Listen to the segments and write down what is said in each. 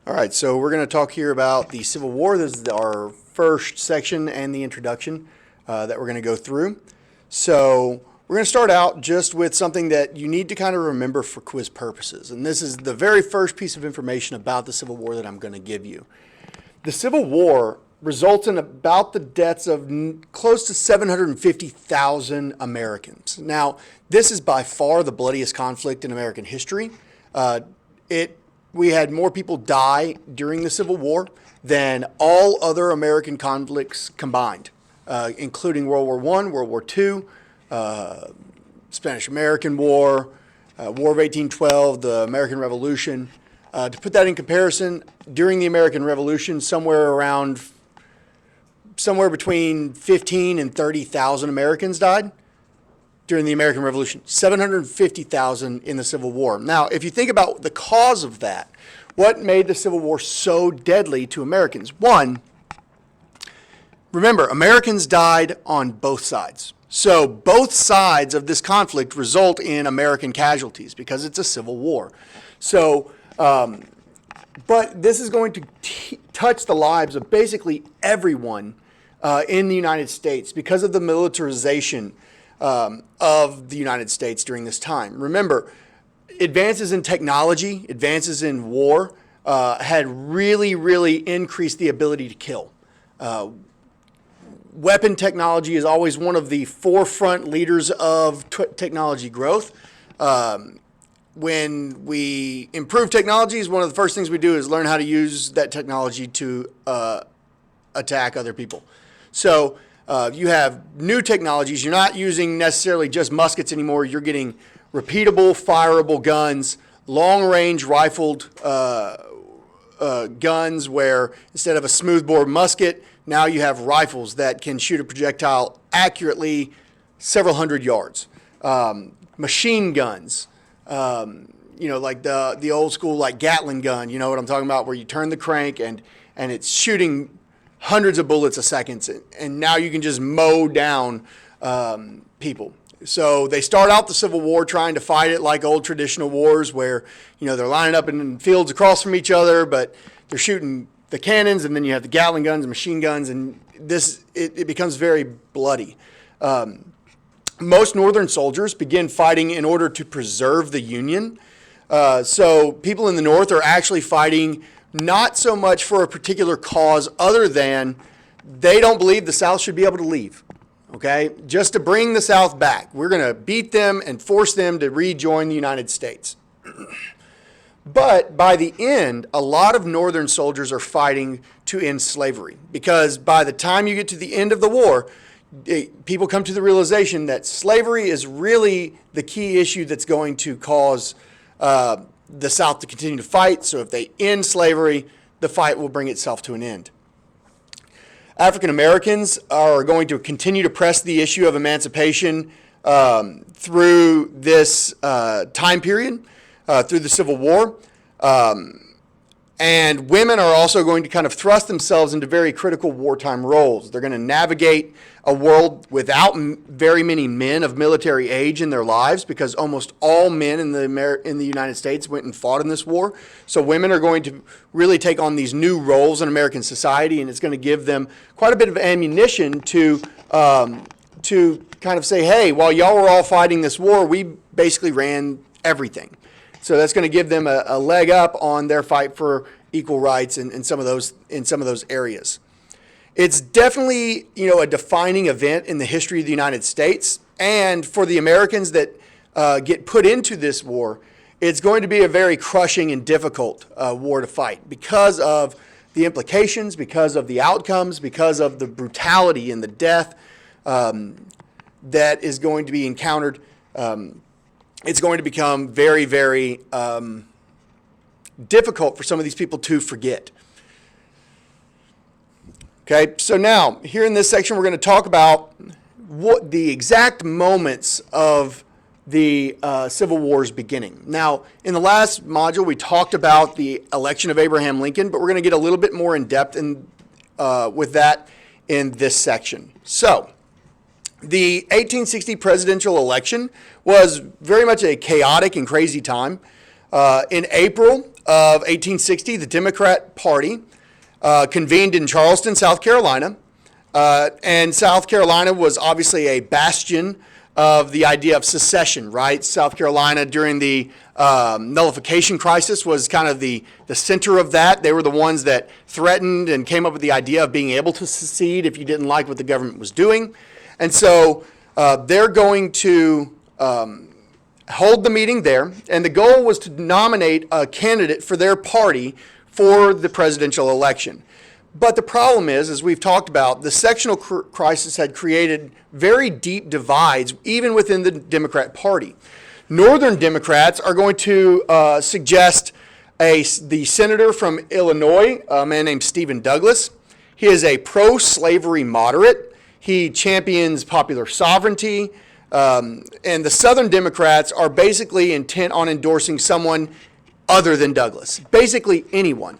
All right, so we're going to talk here about the Civil War. This is our first section and the introduction that we're going to go through. So we're going to start out just with something that you need to kind of remember for quiz purposes. And this is the very first piece of information about the Civil War that I'm going to give you. The Civil War results in about the deaths of close to 750,000 Americans. Now, this is by far the bloodiest conflict in American history. We had more people die during the Civil War than all other American conflicts combined, including World War I, World War II, Spanish-American War, War of 1812, the American Revolution. To put that in comparison, during the American Revolution, somewhere between 15 and 30,000 Americans died during the American Revolution, 750,000 in the Civil War. Now, if you think about the cause of that, what made the Civil War so deadly to Americans? One, remember, Americans died on both sides. So both sides of this conflict result in American casualties because it's a civil war. So, but this is going to touch the lives of basically everyone in the United States because of the militarization of the United States during this time. Remember, advances in technology, advances in war had really increased the ability to kill. Weapon technology is always one of the forefront leaders of technology growth. When we improve technologies, one of the first things we do is learn how to use that technology to attack other people. So you have new technologies. You're not using necessarily just muskets anymore. You're getting repeatable, fireable guns, long-range rifled guns where instead of a smoothbore musket, now you have rifles that can shoot a projectile accurately several hundred yards. Machine guns, like the old school like Gatling gun, you know what I'm talking about, where you turn the crank and it's shooting hundreds of bullets a second, and now you can just mow down people. So they start out the Civil War trying to fight it like old traditional wars where, they're lining up in fields across from each other, but they're shooting the cannons, and then you have the Gatling guns and machine guns, and it becomes very bloody. Most Northern soldiers begin fighting in order to preserve the Union. So people in the North are actually fighting not so much for a particular cause other than they don't believe the South should be able to leave, okay? Just to bring the South back. We're going to beat them and force them to rejoin the United States. But by the end, a lot of Northern soldiers are fighting to end slavery because by the time you get to the end of the war, people come to the realization that slavery is really the key issue that's going to cause the South to continue to fight. So if they end slavery, the fight will bring itself to an end. African Americans are going to continue to press the issue of emancipation through this time period, through the Civil War. And women are also going to kind of thrust themselves into very critical wartime roles. They're going to navigate a world without very many men of military age in their lives because almost all men in the United States went and fought in this war. So women are going to really take on these new roles in American society, and it's going to give them quite a bit of ammunition to kind of say, hey, while y'all were all fighting this war, we basically ran everything. So that's going to give them a leg up on their fight for equal rights in some of those areas. It's definitely a defining event in the history of the United States, and for the Americans that get put into this war, it's going to be a very crushing and difficult war to fight because of the implications, because of the outcomes, because of the brutality and the death that is going to be encountered. It's going to become very difficult for some of these people to forget. Okay, so now here in this section, we're going to talk about what the exact moments of the Civil War's beginning. Now, in the last module, we talked about the election of Abraham Lincoln, but we're going to get a little bit more in depth with that in this section. So, the 1860 presidential election was very much a chaotic and crazy time. In April of 1860, the Democrat Party convened in Charleston, South Carolina. And South Carolina was obviously a bastion of the idea of secession, right? South Carolina during the nullification crisis was kind of the center of that. They were the ones that threatened and came up with the idea of being able to secede if you didn't like what the government was doing. And so they're going to hold the meeting there, and the goal was to nominate a candidate for their party for the presidential election. But the problem is, as we've talked about, the sectional crisis had created very deep divides, even within the Democrat Party. Northern Democrats are going to suggest the senator from Illinois, a man named Stephen Douglas. He is a pro-slavery moderate. He champions popular sovereignty. And the Southern Democrats are basically intent on endorsing someone other than Douglas, basically anyone.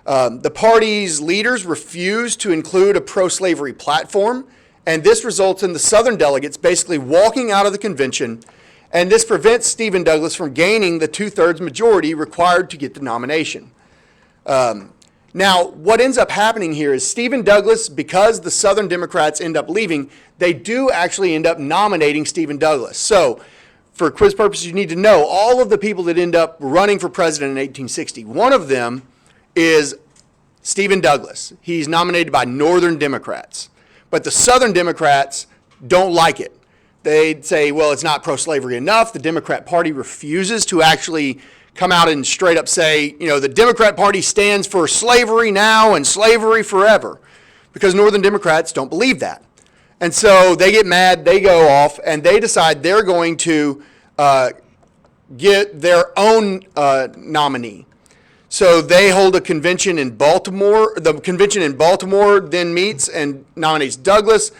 The party's leaders refuse to include a pro-slavery platform, and this results in the Southern delegates basically walking out of the convention, and this prevents Stephen Douglas from gaining the 2/3 majority required to get the nomination. Now, what ends up happening here is Stephen Douglas, because the Southern Democrats end up leaving, they do actually end up nominating Stephen Douglas. So, for quiz purposes, you need to know all of the people that end up running for president in 1860. One of them is Stephen Douglas. He's nominated by Northern Democrats. But the Southern Democrats don't like it. They'd say, well, it's not pro-slavery enough. The Democrat Party refuses to actually come out and straight up say, you know, the Democrat Party stands for slavery now and slavery forever, because Northern Democrats don't believe that. And so they get mad, they go off, and they decide they're going to get their own nominee. So they hold a convention in Baltimore. The convention in Baltimore then meets and nominates Douglas,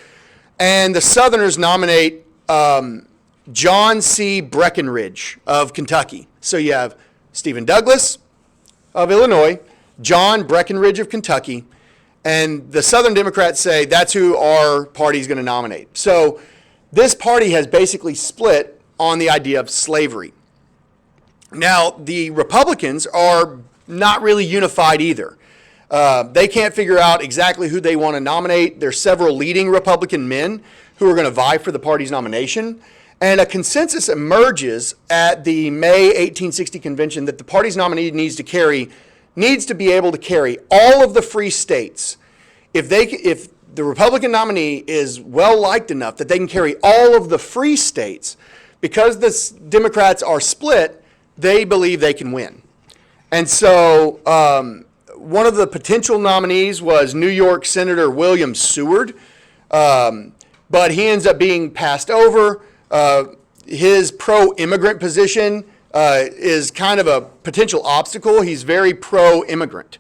and the Southerners nominate John C. Breckinridge of Kentucky. So you have Stephen Douglas of Illinois, John Breckinridge of Kentucky, and the Southern Democrats say that's who our party is going to nominate. So this party has basically split on the idea of slavery. Now, the Republicans are not really unified either. They can't figure out exactly who they want to nominate. There's several leading Republican men who are going to vie for the party's nomination. And a consensus emerges at the May 1860 convention that the party's nominee needs to be able to carry all of the free states. If the Republican nominee is well liked enough that they can carry all of the free states, because the Democrats are split, they believe they can win. And so one of the potential nominees was New York Senator William Seward, but he ends up being passed over. His pro-immigrant position is kind of a potential obstacle. He's very pro-immigrant.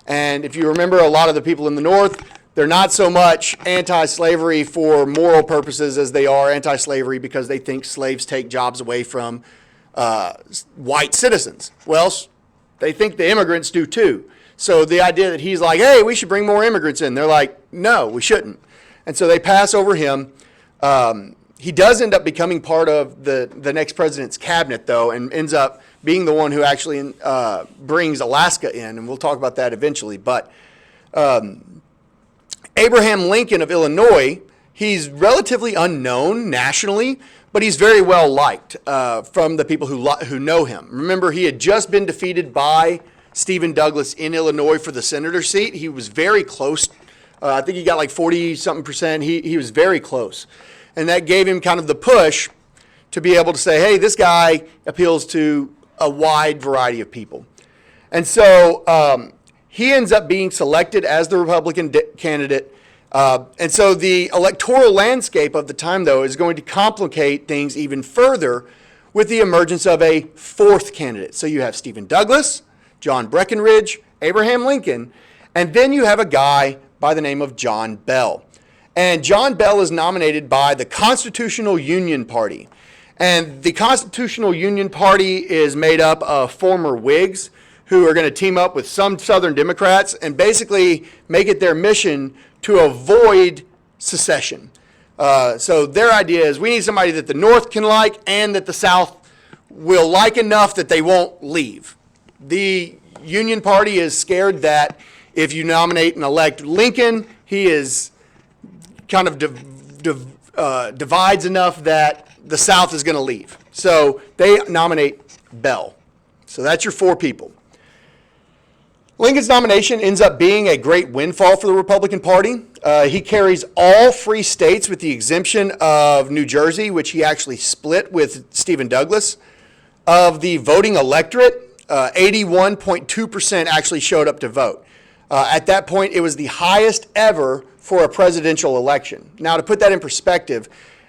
And if you remember, a lot of the people in the North, they're not so much anti-slavery for moral purposes as they are anti-slavery because they think slaves take jobs away from white citizens. Well, they think the immigrants do too. So the idea that he's like, hey, we should bring more immigrants in, they're like, no, we shouldn't. And so they pass over him. He does end up becoming part of the next president's cabinet, though, and ends up being the one who actually brings Alaska in, and we'll talk about that eventually. But Abraham Lincoln of Illinois, he's relatively unknown nationally, but he's very well liked from the people who know him. Remember, he had just been defeated by Stephen Douglas in Illinois for the senator seat. He was very close. I think he got like 40-something%. He was very close. And that gave him kind of the push to be able to say, hey, this guy appeals to a wide variety of people. And so he ends up being selected as the Republican candidate. And so the electoral landscape of the time, though, is going to complicate things even further with the emergence of a fourth candidate. So you have Stephen Douglas, John Breckinridge, Abraham Lincoln, and then you have a guy by the name of John Bell. And John Bell is nominated by the Constitutional Union Party. And the Constitutional Union Party is made up of former Whigs who are going to team up with some Southern Democrats and basically make it their mission to avoid secession. So their idea is we need somebody that the North can like and that the South will like enough that they won't leave. The Union Party is scared that if you nominate and elect Lincoln, he is kind of divides enough that the South is going to leave. So they nominate Bell. So that's your 4 people. Lincoln's nomination ends up being a great windfall for the Republican Party. He carries all free states with the exemption of New Jersey, which he actually split with Stephen Douglas. Of the voting electorate, 81.2% actually showed up to vote. At that point, it was the highest ever for a presidential election. Now, to put that in perspective,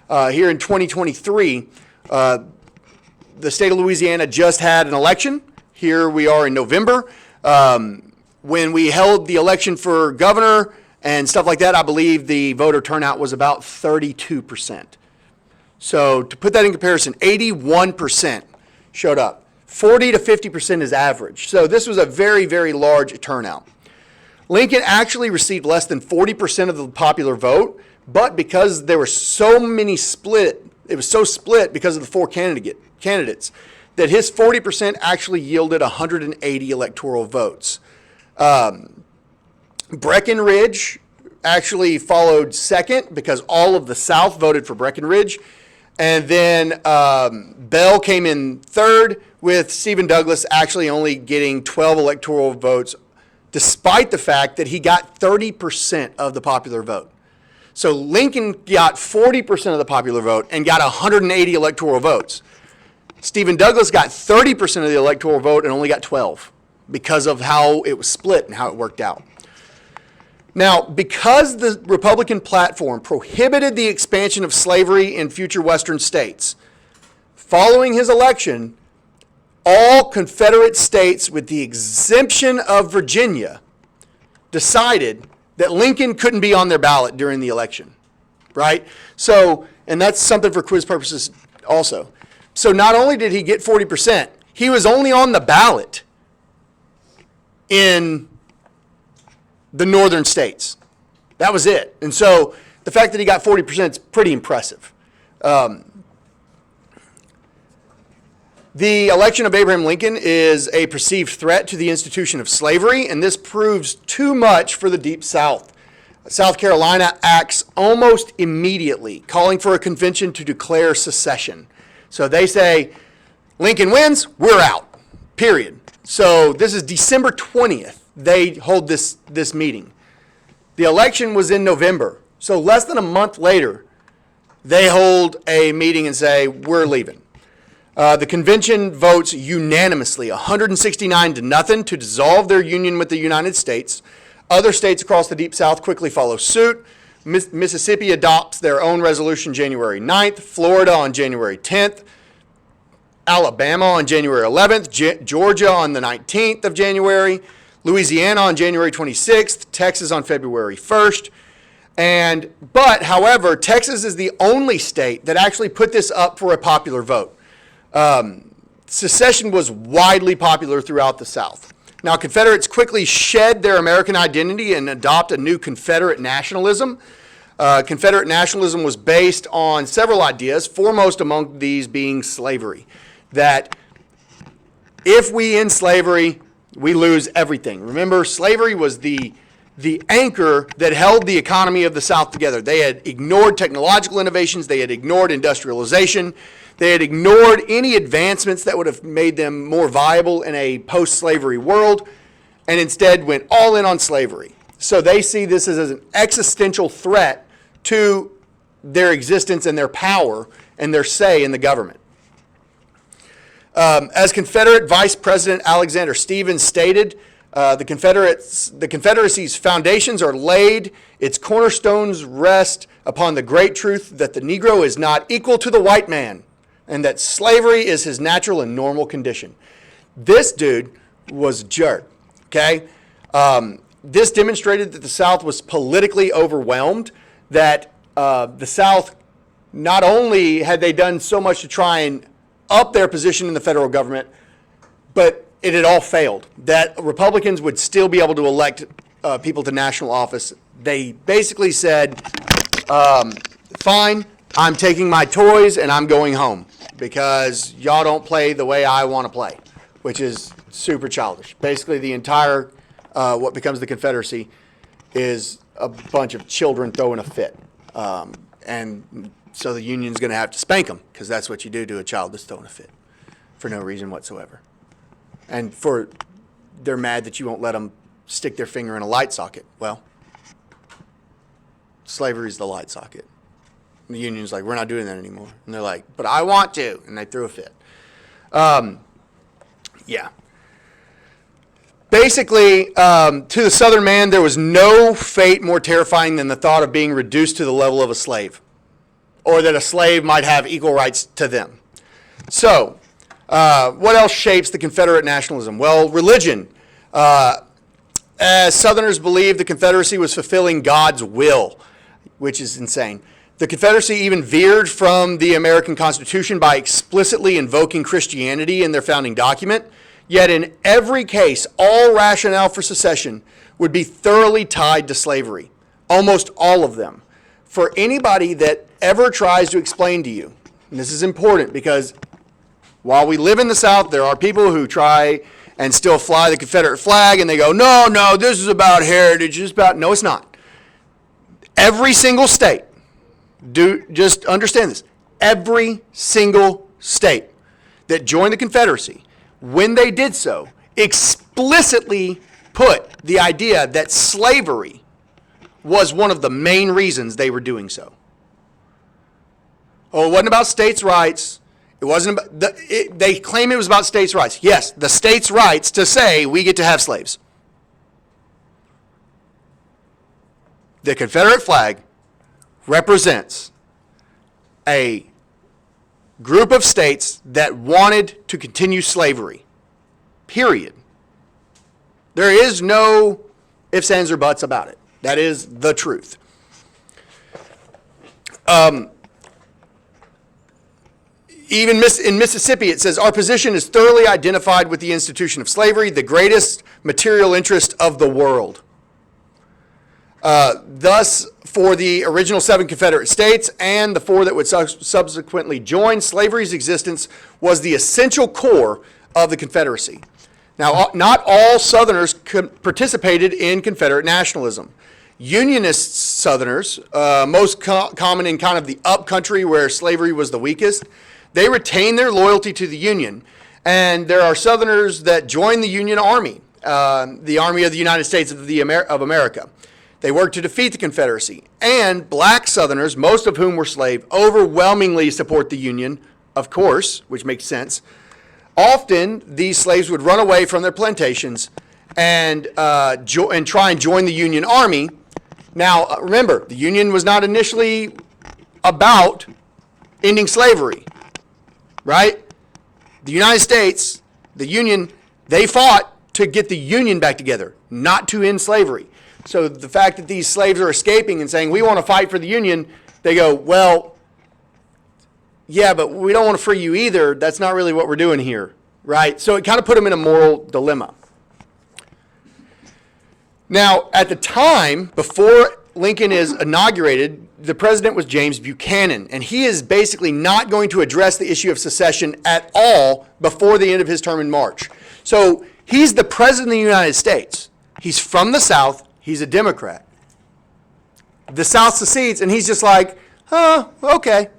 here in 2023, the state of Louisiana just had an election. Here we are in November. When we held the election for governor and stuff like that, I believe the voter turnout was about 32%. So to put that in comparison, 81% showed up. 40 to 50% is average. So this was a very, very large turnout. Lincoln actually received less than 40% of the popular vote, but because there were so many split, it was so split because of the 4 candidates, that his 40% actually yielded 180 electoral votes. Breckinridge actually followed second because all of the South voted for Breckinridge. And then Bell came in third, with Stephen Douglas actually only getting 12 electoral votes, despite the fact that he got 30% of the popular vote. So Lincoln got 40% of the popular vote and got 180 electoral votes. Stephen Douglas got 30% of the electoral vote and only got 12 because of how it was split and how it worked out. Now, because the Republican platform prohibited the expansion of slavery in future Western states, following his election, all Confederate states, with the exemption of Virginia, decided that Lincoln couldn't be on their ballot during the election, right? So, and that's something for quiz purposes also. So not only did he get 40%, he was only on the ballot in the northern states. That was it. And so the fact that he got 40% is pretty impressive. The election of Abraham Lincoln is a perceived threat to the institution of slavery, and this proves too much for the Deep South. South Carolina acts almost immediately, calling for a convention to declare secession. So they say, Lincoln wins, we're out, period. So this is December 20th. They hold this meeting. The election was in November. So less than a month later, they hold a meeting and say, we're leaving. The convention votes unanimously, 169 to nothing, to dissolve their union with the United States. Other states across the Deep South quickly follow suit. Mississippi adopts their own resolution January 9th, Florida on January 10th, Alabama on January 11th, Georgia on the 19th of January, Louisiana on January 26th, Texas on February 1st. However, Texas is the only state that actually put this up for a popular vote. Secession was widely popular throughout the South. Now, Confederates quickly shed their American identity and adopt a new Confederate nationalism. Confederate nationalism was based on several ideas, foremost among these being slavery. That if we end slavery, we lose everything. Remember, slavery was the anchor that held the economy of the South together. They had ignored technological innovations. They had ignored industrialization. They had ignored any advancements that would have made them more viable in a post-slavery world, and instead went all in on slavery. So they see this as an existential threat to their existence and their power and their say in the government. As Confederate Vice President Alexander Stephens stated, the Confederacy's foundations are laid, its cornerstones rest upon the great truth that the Negro is not equal to the white man, and that slavery is his natural and normal condition. This dude was a jerk, okay? This demonstrated that the South was politically overwhelmed, that the South, not only had they done so much to try and up their position in the federal government, but it had all failed, that Republicans would still be able to elect people to national office. They basically said, fine, I'm taking my toys and I'm going home because y'all don't play the way I want to play, which is super childish. Basically, the entire what becomes the Confederacy is a bunch of children throwing a fit. And so the Union's going to have to spank them because that's what you do to a child that's throwing a fit for no reason whatsoever. And they're mad that you won't let them stick their finger in a light socket. Well, slavery's the light socket. And the Union's like, we're not doing that anymore. And they're like, but I want to. And they threw a fit. Yeah. Basically, to the Southern man, there was no fate more terrifying than the thought of being reduced to the level of a slave, or that a slave might have equal rights to them. So, what else shapes the Confederate nationalism? Well, religion. As Southerners believed the Confederacy was fulfilling God's will, which is insane. The Confederacy even veered from the American Constitution by explicitly invoking Christianity in their founding document. Yet in every case, all rationale for secession would be thoroughly tied to slavery. Almost all of them. For anybody that ever tries to explain to you, and this is important because while we live in the South, there are people who try and still fly the Confederate flag and they go, no, this is about heritage. It's about, no, it's not. Every single state, just understand this, every single state that joined the Confederacy, when they did so, explicitly put the idea that slavery was one of the main reasons they were doing so. Oh, it wasn't about states' rights. It wasn't about, they claim it was about states' rights. Yes, the states' rights to say we get to have slaves. The Confederate flag represents a group of states that wanted to continue slavery. Period. There is no ifs, ands, or buts about it. That is the truth. Even in Mississippi, it says, our position is thoroughly identified with the institution of slavery, the greatest material interest of the world. Thus, for the original 7 Confederate states and the 4 that would subsequently join, slavery's existence was the essential core of the Confederacy. Now, not all Southerners participated in Confederate nationalism. Unionist Southerners, most common in kind of the upcountry where slavery was the weakest, they retained their loyalty to the Union. And there are Southerners that joined the Union Army, the Army of the United States of America. They worked to defeat the Confederacy. And black Southerners, most of whom were slaves, overwhelmingly support the Union, of course, which makes sense. Often, these slaves would run away from their plantations and try and join the Union Army. Now, remember, the Union was not initially about ending slavery, right? The United States, the Union, they fought to get the Union back together, not to end slavery. So the fact that these slaves are escaping and saying, we want to fight for the Union, they go, well, yeah, but we don't want to free you either. That's not really what we're doing here, right? So it kind of put them in a moral dilemma. Now, at the time, before Lincoln is inaugurated, the president was James Buchanan, and he is basically not going to address the issue of secession at all before the end of his term in March. So he's the president of the United States. He's from the South. He's a Democrat. The South secedes, and he's just like, okay.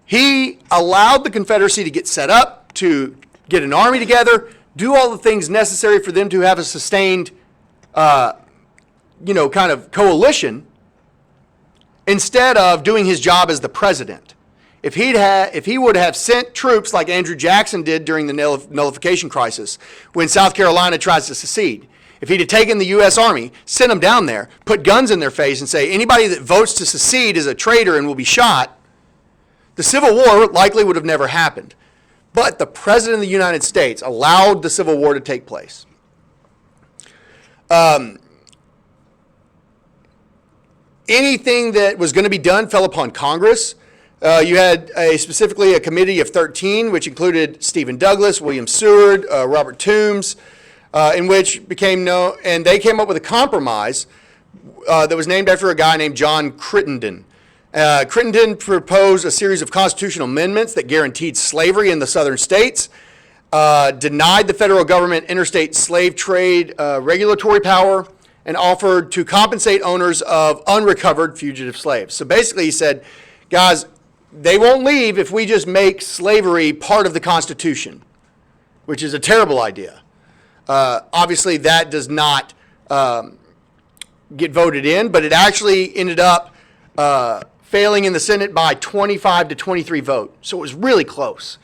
He allowed the Confederacy to get set up, to get an army together, do all the things necessary for them to have a sustained, kind of coalition, instead of doing his job as the president. If he would have sent troops like Andrew Jackson did during the nullification crisis, when South Carolina tries to secede, if he'd have taken the U.S. Army, sent them down there, put guns in their face and say, anybody that votes to secede is a traitor and will be shot, the Civil War likely would have never happened. But the President of the United States allowed the Civil War to take place. Anything that was going to be done fell upon Congress. You had specifically a committee of 13, which included Stephen Douglas, William Seward, Robert Toombs, in which became known, and they came up with a compromise that was named after a guy named John Crittenden. Crittenden proposed a series of constitutional amendments that guaranteed slavery in the southern states, denied the federal government interstate slave trade regulatory power, and offered to compensate owners of unrecovered fugitive slaves. So basically he said, guys, they won't leave if we just make slavery part of the Constitution, which is a terrible idea. Obviously, that does not get voted in, but it actually ended up failing in the Senate by 25 to 23 vote. So it was really close.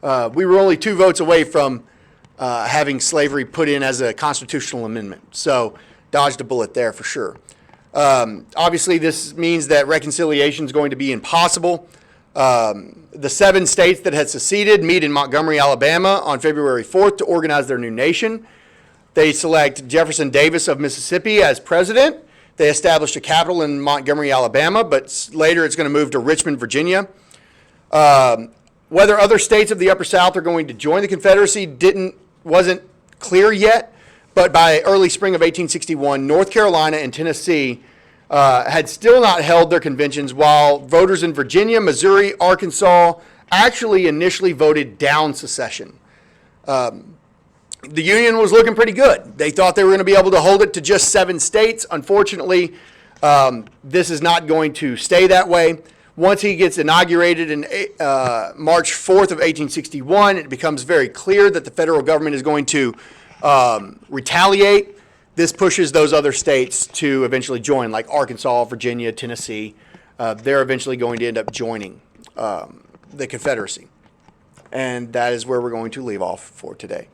We were only 2 votes away from having slavery put in as a constitutional amendment. So dodged a bullet there for sure. Obviously, this means that reconciliation is going to be impossible. The 7 states that had seceded meet in Montgomery, Alabama on February 4th to organize their new nation. They select Jefferson Davis of Mississippi as president. They established a capital in Montgomery, Alabama, but later it's going to move to Richmond, Virginia. Whether other states of the Upper South are going to join the Confederacy wasn't clear yet, but by early spring of 1861, North Carolina and Tennessee had still not held their conventions, while voters in Virginia, Missouri, Arkansas actually initially voted down secession. The Union was looking pretty good. They thought they were going to be able to hold it to just 7 states. Unfortunately, this is not going to stay that way. Once he gets inaugurated in March 4th of 1861, it becomes very clear that the federal government is going to retaliate. This pushes those other states to eventually join, like Arkansas, Virginia, Tennessee. They're eventually going to end up joining the Confederacy. And that is where we're going to leave off for today.